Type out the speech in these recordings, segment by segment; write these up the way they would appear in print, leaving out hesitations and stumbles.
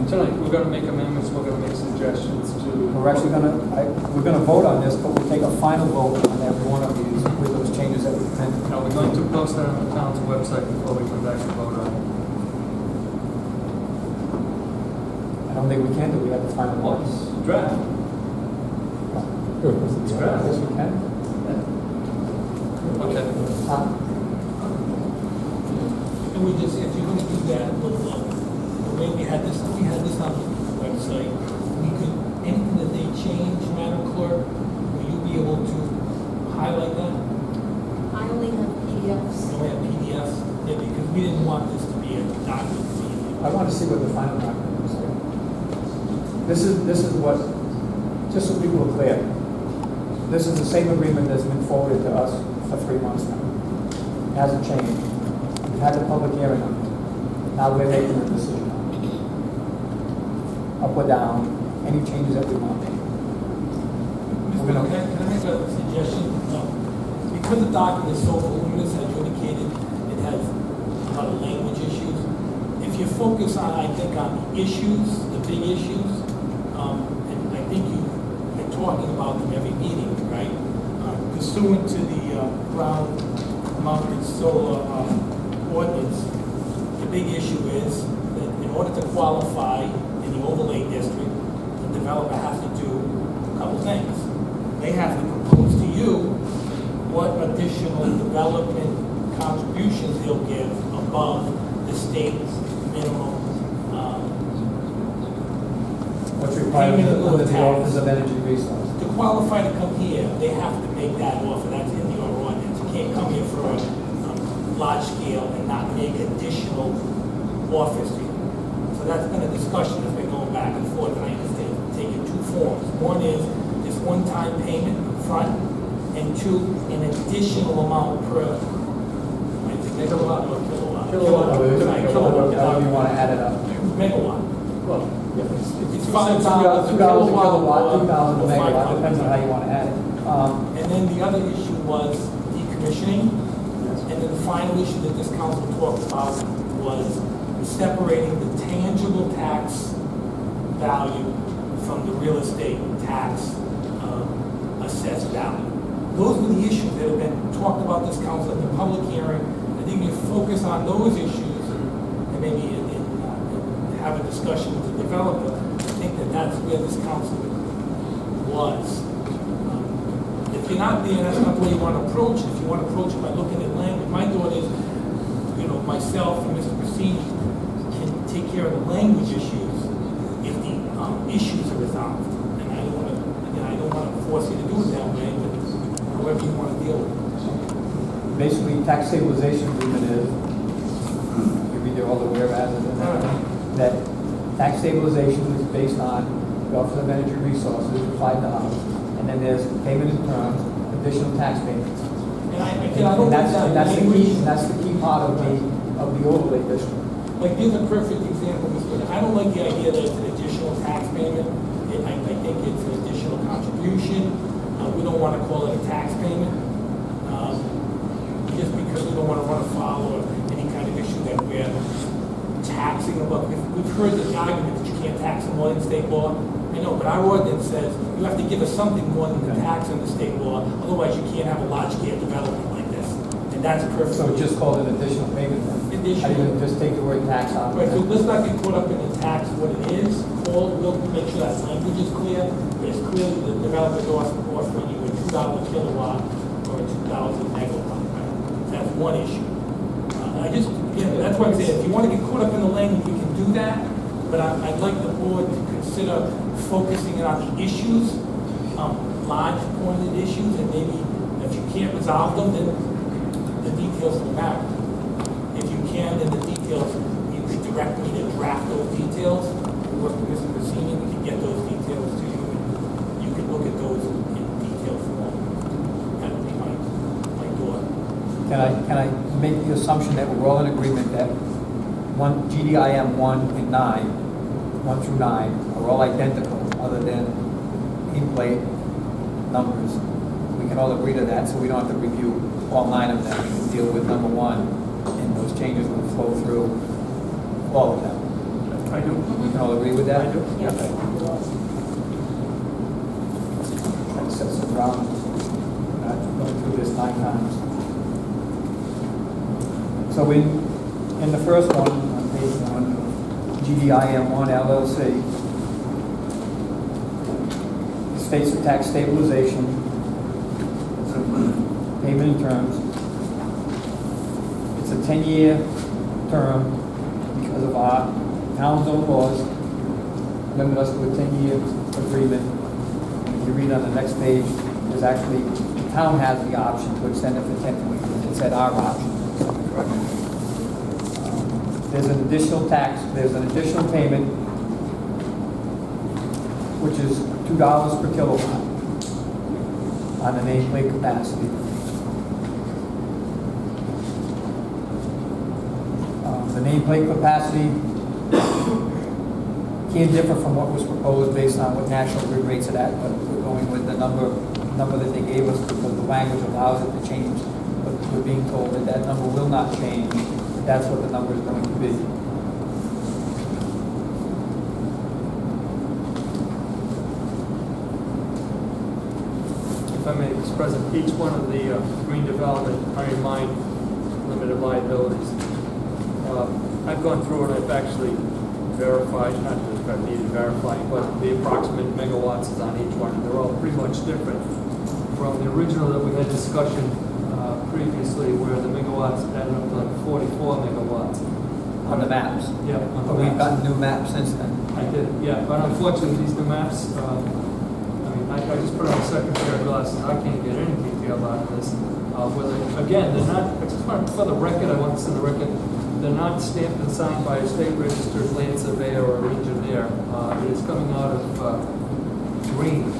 Tonight, we're gonna make amendments, we're gonna make suggestions to. We're actually we're gonna vote on this, but we'll take a final vote on every one of these with those changes that we've made. Now, we're going to post that on the town's website before we come back and vote on it. I don't think we can do, we have the final vote. Draft. It's draft. Yes, we can. Okay. And we just, if you're gonna do that, we'll, the way we had this on the website, we could, anything that they change, Madam Clerk, will you be able to highlight that? I only have PDFs. We only have PDFs, yeah, because we didn't want this to be a document. I want to see what the final document is. This is what, just so people are clear, this is the same agreement that's been forwarded to us for 3 months now. It hasn't changed. We've had the public hearing on it. Now we're making a decision on it. Up or down, any changes that we want. Can I make a suggestion? Because the document is so voluminous, as you indicated, it has a lot of language issues. If you focus on, I think, on the issues, the big issues, and I think you've been talking about them every meeting, right? Pursuant to the ground mounted solar ordinance, the big issue is that in order to qualify in the overlay district, the developer has to do a couple things. They have to propose to you what additional development contributions they'll give above the state's minimum. What's required Payment under the tax. Office of Energy Resources. To qualify to come here, they have to make that offer. That's in your ordinance. You can't come here for a large scale and not make additional offers to you. So that's been a discussion that's been going back and forth, and I understand taking two forms. One is this one-time payment up front, and two, an additional amount per megawatt or kilowatt. However you want to add it up. Megawatt. Well, It's $5 $2 a kilowatt, $2 a megawatt, depends on how you want to add it. And then the other issue was decommissioning. And then the final issue that this council talked about was separating the tangible tax value from the real estate tax assessed value. Those were the issues that have been talked about this council at the public hearing. I think you focus on those issues and maybe have a discussion with the developer. I think that that's where this council was. If you're not there, that's not the way you want to approach it. If you want to approach it by looking at language, my thought is, myself and Mr. Cassini can take care of the language issues if the issues are resolved. And I don't want to force you to do it that way, but however you want to deal with it. Basically, tax stabilization agreement is, you'll be there all the whereas that tax stabilization is based on the Office of Energy Resources applied to us, and then there's payment in terms, additional tax payments. And that's the key part of the overlay district. Like, here's a perfect example, Mr. I don't like the idea that it's an additional tax payment. I think it's an additional contribution. We don't want to call it a tax payment, just because we don't want to run afoul of any kind of issue that we're taxing them. We've heard the argument that you can't tax them more than state law. I know, but our ordinance says you have to give us something more than the tax in the state law, otherwise you can't have a large-scale development like this. And that's perfect. So just call it an additional payment then? I didn't just take the word tax out. Right, so let's not get caught up in the tax, what it is. We'll make sure that language is clear. It's clearly the developer's offering you a $2 kilowatt or a 2,000 megawatt. Right? That's one issue. That's why I'm saying, if you want to get caught up in the language, we can do that. But I'd like the board to consider focusing on the issues, large pointed issues, and maybe if you can't resolve them, then the details will matter. If you can, then the details, you could direct me to draft those details. Work with Mr. Cassini, we can get those details to you, and you can look at those in detail form. That would be my thought. Can I make the assumption that we're all in agreement that GDIM 1 and 1 through 9 are all identical, other than in-plate numbers? We can all agree to that, so we don't have to review all 9 of them. We can deal with number 1, and those changes will flow through all of them. I do. we can all agree with that? I do. Yes. That sets the ground, not going through this 9 times. So in the first one, on page 1, GDIM 1 LLC, it states the tax stabilization, payment in terms. It's a 10-year term because of our town's own laws limit us to a 10-year agreement. If you read on the next page, there's actually, the town has the option to extend it for 10 years. It's at our option. There's an additional payment, which is $2 per kilowatt on the nameplate capacity. The nameplate capacity can differ from what was proposed based on what National Grid rates it at, but we're going with the number that they gave us because the language allows it to change. But we're being told that that number will not change. That's what the number is going to be. If I may, Mr. President, each one of the green development, mine limited liabilities, I've gone through and I've actually verified, not that I needed verifying, but the approximate megawatts is on each one, and they're all pretty much different from the original that we had discussion previously, where the megawatts added up to like 44 megawatts. On the maps. Yeah, on the But we've maps. gotten new maps since then. I did, yeah, but unfortunately, these new maps, I just put on a second pair of glasses, I can't get any detail out of this. Again, they're not, I just want, for the record, I want this in the record, they're not stamped and signed by a state registered land surveyor or engineer. It is coming out of Green.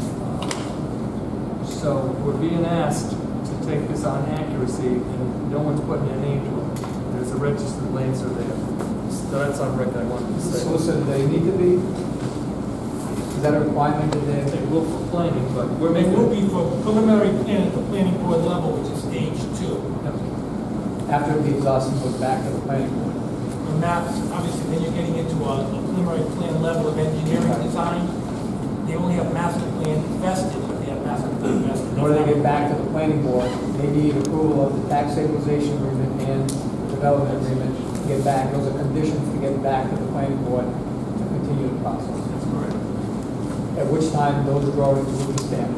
So we're being asked to take this on accuracy, and no one's putting their name to it. There's a registered land surveyor. So that's on record, I wanted to say. Solicitor, they need to be? Is that a requirement that they? They will for planning, but we're It making. will be for preliminary plan at the planning board level, which is stage 2. After it be exhausted, goes back to the planning board. The maps, obviously, then you're getting into a preliminary plan level of engineering design. They only have master plan vested if they have master plan vested. In order to get back to the planning board, they need approval of the tax stabilization agreement and the development agreement to get back. Those are conditions to get back to the planning board to continue the process. That's correct. At which time those drawings will be stamped.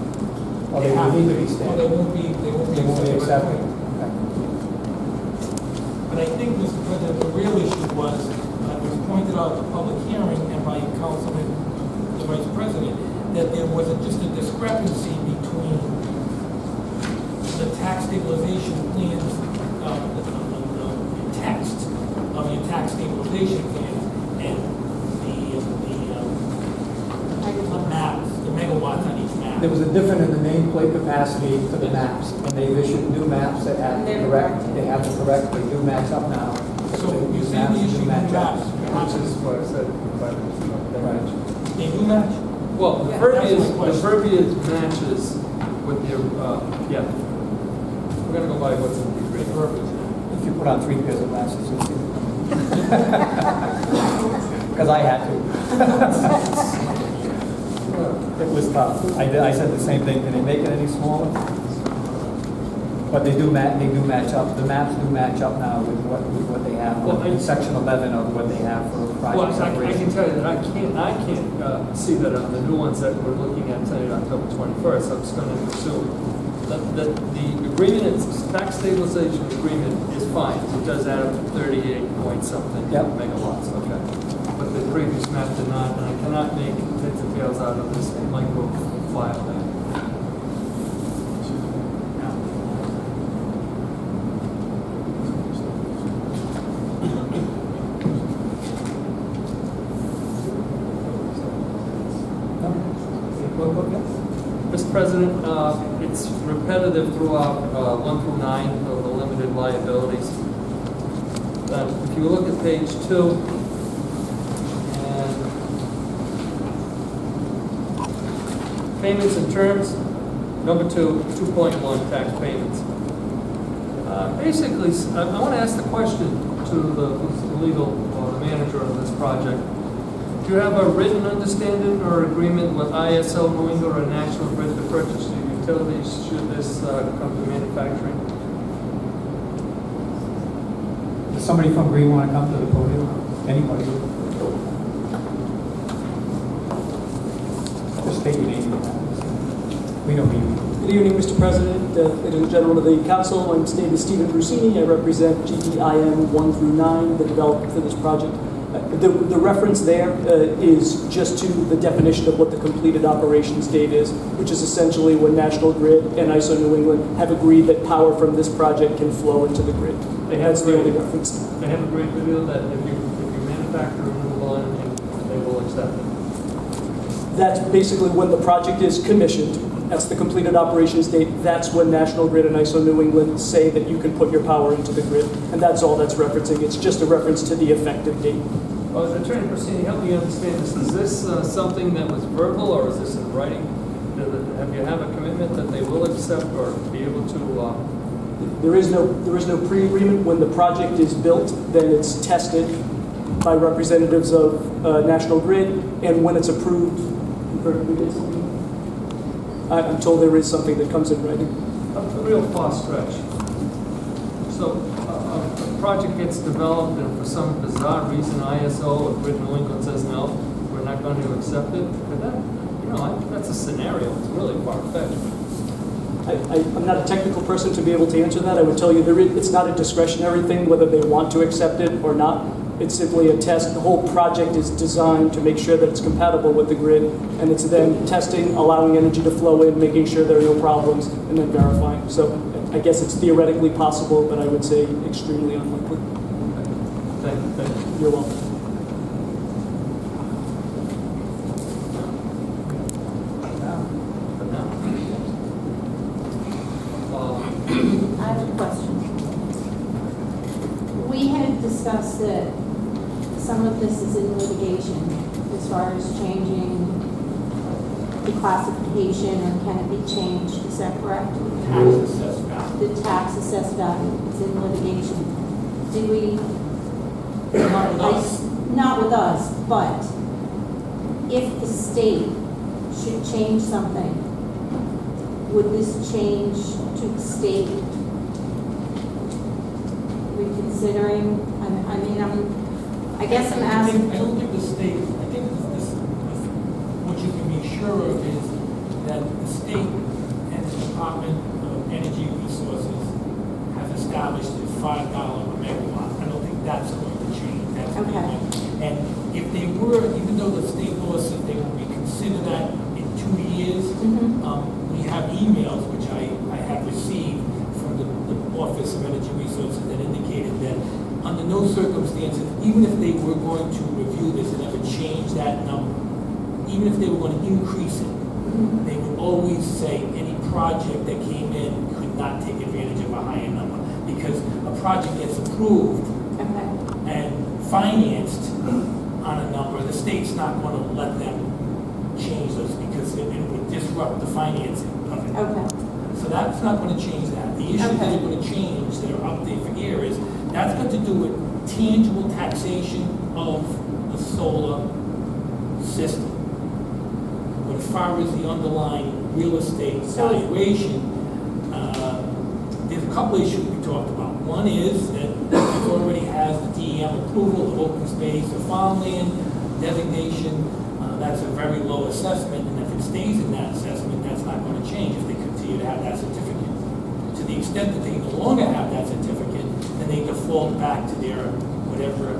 Or they will need to be Well, stamped. they won't be accepted. Okay. But I think, Mr. President, the real issue was pointed out at the public hearing and by Councilman, the Vice President, that there was just a discrepancy between the tax stabilization plans, the text of your tax stabilization plan and the maps, the megawatts on each map. There was a difference in the nameplate capacity to the maps, and they've issued new maps that have the correct, they have the correct, they do match up now. So you say the issue match up. maps, Which is what I said. they do match? Well, the Yeah, verbiage matches with your, yeah. We're gonna go by what's in the agreement. Verbiage. If you put on 3 pairs of glasses, you'll see. Because I had to. It was tough. I said the same thing. Can they make it any smaller? But they do match up. The maps do match up now with what they have. Well, in section 11 of what they have for Well, project I can separation. tell you that I can't see that on the new ones that we're looking at tonight, October 21st. I'm just gonna assume that the agreement, tax stabilization agreement is fine. It does add up to 38 point something Yep. megawatts, okay. But the previous map did not, and I cannot make heads and tails out of this micro file there. Mr. President, it's repetitive throughout 1 through 9 of the limited liabilities. If you look at page 2, and payments and terms, number 2, 2.1 tax payments. Basically, I want to ask the question to the legal or the manager of this project. Do you have a written understanding or agreement with ISO New England or National Grid to purchase the utilities should this come to manufacturing? Does somebody from Green want to come to the podium? Anybody? Just state your name. We don't need you. Good evening, Mr. President, ladies and gentlemen of the council. My name is Stephen Brusini. I represent GDIM 1 through 9, the developer for this project. The reference there is just to the definition of what the completed operations date is, which is essentially when National Grid and ISO New England have agreed that power from this project can flow into the grid. That's the only reference. They have agreed with you that if you manufacture a renewable energy, they will accept it. That's basically when the project is commissioned. That's the completed operations date. That's when National Grid and ISO New England say that you can put your power into the grid. And that's all that's referencing. It's just a reference to the effective date. Attorney Brusini, help me understand this. Is this something that was verbal or is this in writing? Have you have a commitment that they will accept or be able to? There is no pre-agreement. When the project is built, then it's tested by representatives of National Grid, and when it's approved, I'm told there is something that comes in writing. A real far stretch. So a project gets developed and for some bizarre reason ISO or Grid New England says no, we're not going to accept it. Could that, that's a scenario. It's really far-fetched. I'm not a technical person to be able to answer that. I would tell you it's not a discretionary thing whether they want to accept it or not. It's simply a test. The whole project is designed to make sure that it's compatible with the grid, and it's then testing, allowing energy to flow in, making sure there are no problems, and then verifying. So I guess it's theoretically possible, but I would say extremely unlikely. Thank you. You're welcome. I have a question. We had discussed that some of this is in litigation as far as changing the classification, or can it be changed? Is that correct? The tax assessed value is in litigation. Did we? Not with us. Not with us, but if the state should change something, would this change to the state reconsidering? I guess I'm asking. I don't think the state, what you can be sure of is that the state and the Department of Energy Resources has established a $5 a megawatt. I don't think that's going to change. That's Okay. And if they were, even though the state law said they will reconsider that in 2 years, we have emails which I have received from the Office of Energy Resources that indicated that under no circumstances, even if they were going to review this and ever change that number, even if they were going to increase it, they would always say any project that came in could not take advantage of a higher number, because a project gets approved and financed on a number, the state's not going to let them change those because it would disrupt the financing of it. So that's not going to change that. The issues that are going to change that are up there for here is that's got to do with tangible taxation of the solar system. But as far as the underlying real estate valuation, there's a couple issues we talked about. One is that it already has the DEM approval of open space or farmland designation. That's a very low assessment, and if it stays in that assessment, that's not going to change if they continue to have that certificate. To the extent that they no longer have that certificate, then they default back to their whatever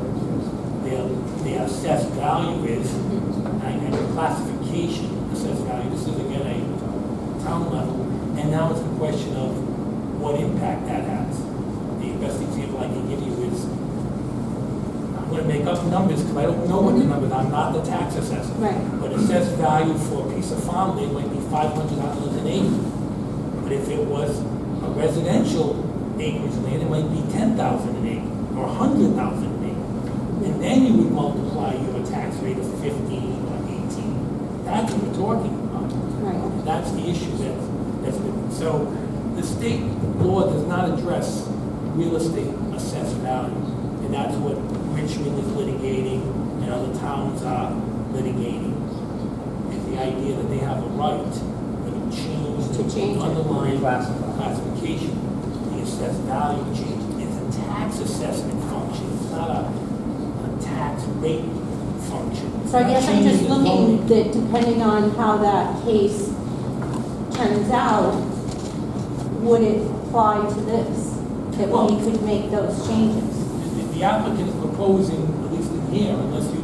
their assessed value is, and the classification assessed value. This is again a town level, and now it's the question of what impact that has. The best example I can give you is, I'm going to make up numbers because I don't know what the numbers are. I'm not the tax assessor. Right. But assessed value for a piece of farmland might be $500 an acre. But if it was a residential acreage land, it might be $10,000 an acre or $100,000 an acre. And then you would multiply your tax rate of 15 or 18. That's what we're talking about. Right. That's the issue that's been. So the state law does not address real estate assessed value. And that's what Richmond is litigating and other towns are litigating is the idea that they have a right to change To change it. the underlying Reclassify. classification, the assessed value change. It's a tax assessment function, it's not a tax rate function. So I guess I'm just Changing the looking zoning. that depending on how that case turns out, would it apply to this? That we could make those changes? The applicant is proposing, at least in here, unless you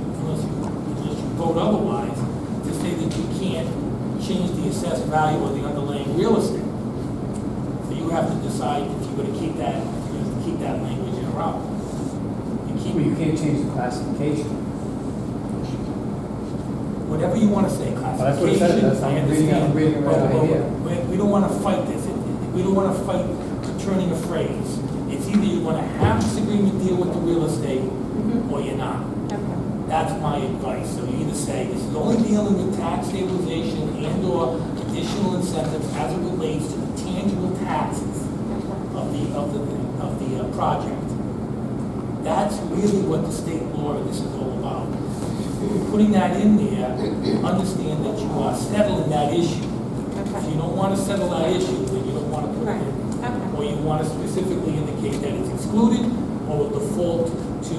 vote otherwise, to say that you can't change the assessed value of the underlying real estate. So you have to decide if you're going to keep that, language in or out. Well, you can't change the classification. Whatever you want to say, Well, that's what it classification, says. That's how I I'm reading it. I'm understand. reading it right But- over here. but we don't want to fight this. We don't want to fight turning a phrase. It's either you want to have this agreement deal with the real estate, or you're not. Okay. That's my advice. So you either say, this is only dealing with tax stabilization and/or additional incentives as it relates to the tangible taxes of the project. That's really what the state law of this is all about. Putting that in there, understand that you are settling that issue. If you don't want to settle that issue, then you don't want to put it in. Okay. Or you want to specifically indicate that it's excluded, or will default to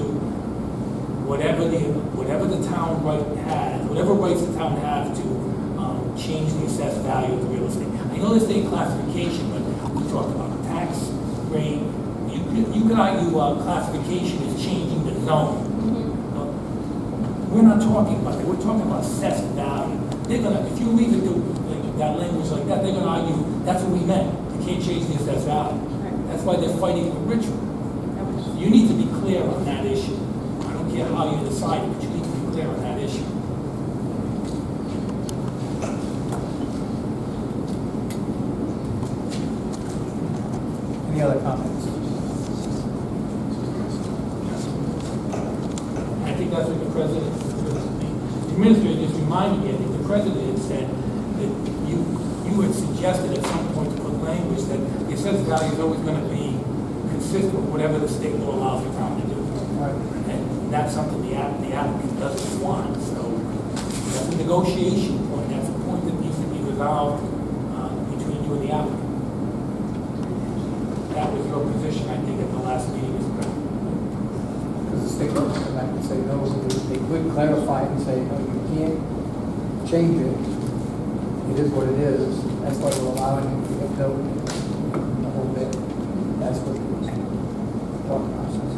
whatever the town right has, whatever rights the town has to change the assessed value of the real estate. I know this ain't classification, but we talked about tax rate. You could argue classification is changing the zone. We're not talking about that. We're talking about assessed value. They're gonna, if you leave it to that language like that, they're gonna argue that's what we meant. You can't change the assessed value. That's why they're fighting with Richmond. You need to be clear on that issue. I don't care how you decide it, but you need to be clear on that issue. Any other comments? I think that's what the president, the administrator just reminded me, I think the president had said that you had suggested at some point to put language that the assessed value is always going to be consistent with whatever the state law allows the town to do. And that's something the applicant doesn't want. So that's a negotiation point. That's a point that needs to be resolved between you and the applicant. That was your position, I think, at the last meeting, Mr. President. Because the state could come back and say, no, they could clarify and say, no, you can't change it. It is what it is. That's what we're allowing you to build the whole bit. That's what the thought process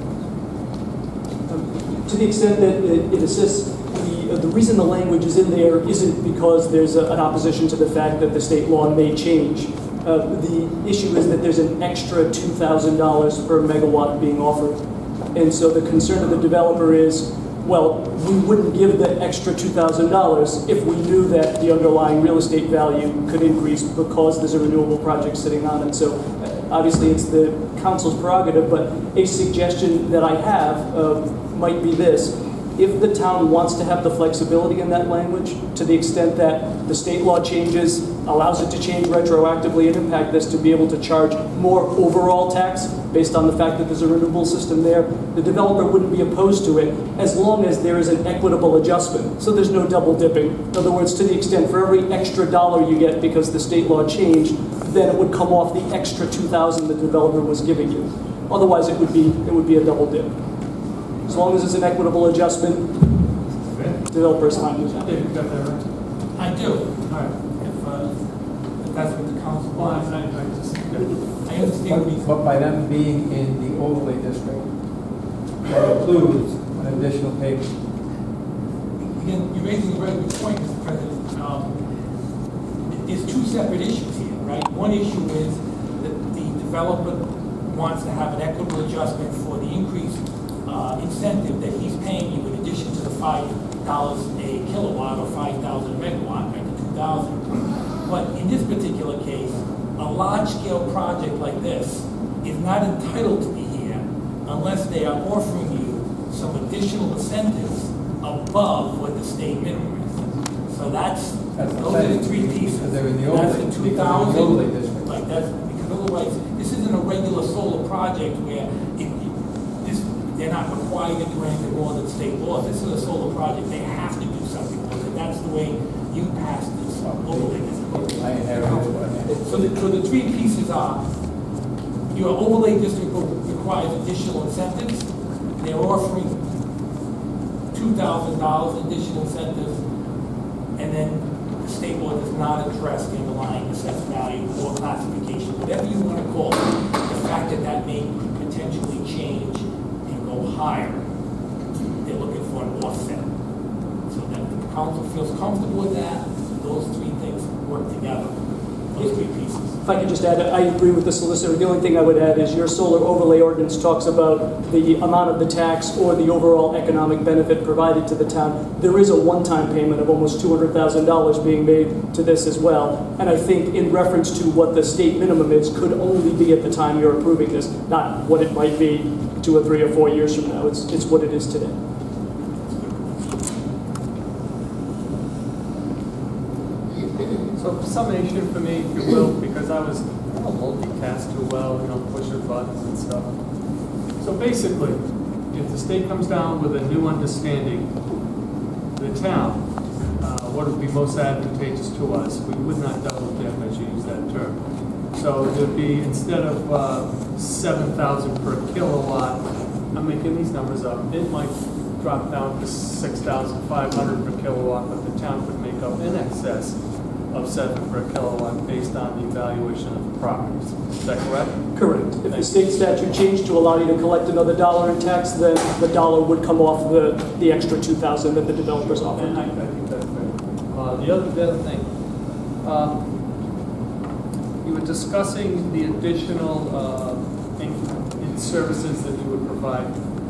is. To the extent that it assists, the reason the language is in there isn't because there's an opposition to the fact that the state law may change. The issue is that there's an extra $2,000 per megawatt being offered. And so the concern of the developer is, well, we wouldn't give the extra $2,000 if we knew that the underlying real estate value could increase because there's a renewable project sitting on it. So obviously it's the council's prerogative, but a suggestion that I have might be this. If the town wants to have the flexibility in that language, to the extent that the state law changes, allows it to change retroactively and impact this to be able to charge more overall tax based on the fact that there's a renewable system there, the developer wouldn't be opposed to it as long as there is an equitable adjustment. So there's no double dipping. In other words, to the extent for every extra dollar you get because the state law changed, then it would come off the extra $2,000 the developer was giving you. Otherwise, it would be a double dip. As long as it's an equitable adjustment, developer is fine with that. David, you got that right? I do. All right. If that's what the council Well, wants. I just, I understand what he's. But by them being in the overlay district, that includes an additional payment. Again, you're raising a very good point, Mr. President. There's two separate issues here, right? One issue is that the developer wants to have an equitable adjustment for the increased incentive that he's paying you in addition to the $5 a kilowatt or 5,000 megawatt, right, the 2,000. But in this particular case, a large-scale project like this is not entitled to be here unless they are offering you some additional incentives above what the state minimum is. So those are the three pieces. Because they're in the That's overlay, the because they're in the overlay district. Like that's because otherwise, this isn't a regular solar project where they're not required to do anything more than state law. This is a solar project. They have to do something was, and that's the way you passed this overlay. I inherited it. So the three pieces are, your overlay district requires additional incentives. They're offering $2,000 additional incentives, and then the state law does not address the underlying assessed value or classification, whatever you want to call it. The fact that that may potentially change and go higher, they're looking for an offset. So that the council feels comfortable with that, those three things work together, those three pieces. If I could just add, I agree with the solicitor. The only thing I would add is your solar overlay ordinance talks about the amount of the tax or the overall economic benefit provided to the town. There is a one-time payment of almost $200,000 being made to this as well. And I think in reference to what the state minimum is could only be at the time you're approving this, not what it might be 2 or 3 or 4 years from now. It's what it is today. So summation for me, if you will, because I don't multitask too well, pushing buttons and stuff. So basically, if the state comes down with a new understanding, the town, what would be most advantageous to us? We would not double dip, as you use that term. So there'd be, instead of 7,000 per kilowatt, I'm making these numbers up, it might drop down to 6,500 per kilowatt, but the town could make up in excess of 7 per kilowatt based on the evaluation of the properties. Is that correct? Correct. If the state statute changed to allow you to collect another $1 in tax, then the dollar would come off the extra $2,000 that the developers offer. And I think that's fair. The other thing, you were discussing the additional in services that you would provide